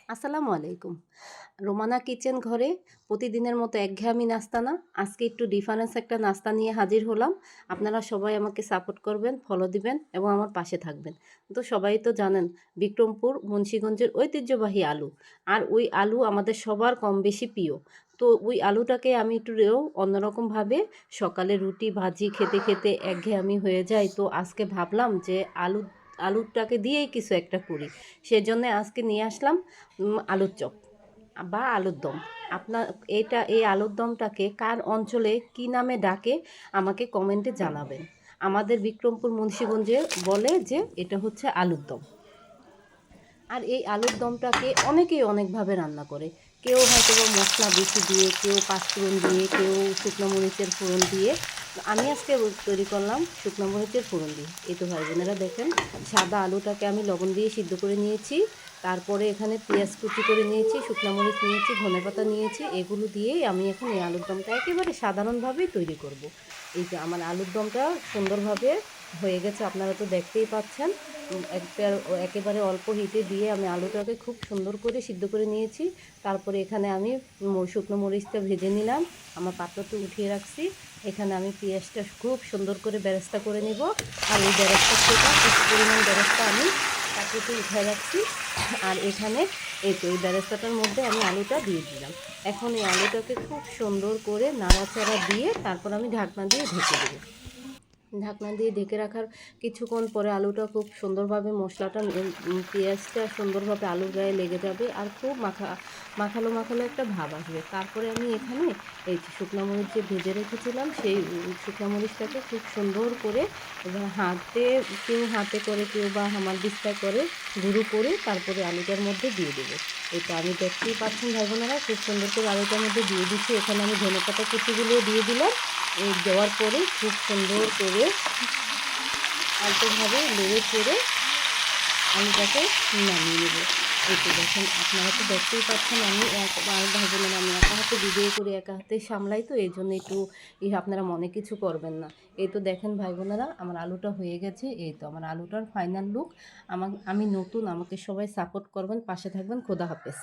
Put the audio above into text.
আসসালামু আলাইকুম। রোমানা কিচেন ঘরে প্রতিদিনের মতো একঘেয়েমি নাস্তা না, আজকে একটু ডিফারেন্স একটা নাস্তা নিয়ে হাজির হলাম। আপনারা সবাই আমাকে সাপোর্ট করবেন, ফলো দিবেন এবং আমার পাশে থাকবেন। তো সবাই তো জানেন বিক্রমপুর মুন্সিগঞ্জের ঐতিহ্যবাহী আলু। আর ওই আলু আমাদের সবার কম বেশি প্রিয়। তো ওই আলুটাকে আমি একটু অন্যরকমভাবে সকালে রুটি ভাজি খেতে খেতে একঘেয়েমি হয়ে যায়। তো আজকে ভাবলাম যে আলুটাকে দিয়েই কিছু একটা করি। সেজন্য আজকে নিয়ে আসলাম আলুর চপ বা আলুর দম। আপনার এই আলুর দমটাকে কার অঞ্চলে কি নামে ডাকে আমাকে কমেন্টে জানাবেন। আমাদের বিক্রমপুর মুন্সিগঞ্জে বলে যে এটা হচ্ছে আলুর দম। আর এই আলুর দমটাকে অনেকেই অনেকভাবে রান্না করে। কেউ হয়তো বা মশলা বেশি দিয়ে, কেউ পাঁচফোড়ন দিয়ে, কেউ শুকনো মরিচের ফোড়ন দিয়ে। আমি আজকে তৈরি করলাম শুকনো মরিচের ফোড়ন দিয়ে। এই তো ভাই বোনেরা দেখেন, সাদা আলুটাকে আমি লবণ দিয়ে সিদ্ধ করে নিয়েছি। তারপরে এখানে পেঁয়াজ কুচি করে নিয়েছি, শুকনো মরিচ নিয়েছি, ধনেপাতা নিয়েছি। এগুলো দিয়েই আমি এখন এই আলুর দমটা একেবারে সাধারণভাবেই তৈরি করব। এই যে আমার আলুর দমটা সুন্দরভাবে হয়ে গেছে, আপনারা তো দেখতেই পাচ্ছেন। একেবারে অল্প হিটে দিয়ে আমি আলুটাকে খুব সুন্দর করে সিদ্ধ করে নিয়েছি। তারপরে এখানে আমি শুকনো মরিচটা ভেজে নিলাম, আমার পাত্রতে উঠিয়ে রাখছি। এখানে আমি পেঁয়াজটা খুব সুন্দর করে বেরেস্তা করে নিব। আর এই বেরেস্তা থেকে কিছু পরিমাণ বেরেস্তা আমি পাত্রতে উঠিয়ে রাখছি। আর এখানে এই বেরেস্তাটার মধ্যে আমি আলুটা দিয়ে দিলাম। এখন এই আলুটাকে খুব সুন্দর করে নাড়াচাড়া দিয়ে তারপর আমি ঢাকনা দিয়ে ঢেকে দেবো। ঢাকনা দিয়ে ঢেকে রাখার কিছুক্ষণ পরে আলুটা খুব সুন্দরভাবে মশলাটা পেঁয়াজটা সুন্দরভাবে আলুর গায়ে লেগে যাবে আর খুব মাখালো মাখালো একটা ভাব আসবে। তারপরে আমি এখানে এই যে শুকনো মরিচ যে ভেজে রেখেছিলাম সেই শুকনো মরিচটাকে খুব সুন্দর করে কেউ হাতে করে, কেউ বা হামানদিস্তায় করে গুঁড়ো করে তারপরে আলুটার মধ্যে দিয়ে দেবো। এটা আমি দেখতেই পাচ্ছেন ভাই বোনেরা, খুব সুন্দর করে আলুটার মধ্যে দিয়ে দিচ্ছি। এখানে আমি ধনেপাতা কুচিগুলো দিয়ে দিলাম। এই দেওয়ার পরে খুব সুন্দর করে আলতোভাবে নেড়ে চেড়ে আলুটাকে নামিয়ে নেব। এই তো দেখেন, আপনারা তো দেখতেই পাচ্ছেন আমি ভাই বোনেরা, আমি একা হাতে ভিডিও করে একা হাতে সামলাই, তো এই জন্য একটু আপনারা মনে কিছু করবেন না। এই তো দেখেন ভাই বোনেরা, আমার আলুটা হয়ে গেছে। এই তো আমার আলুটার ফাইনাল লুক। আমি নতুন, আমাকে সবাই সাপোর্ট করবেন, পাশে থাকবেন। খোদা হাফেজ।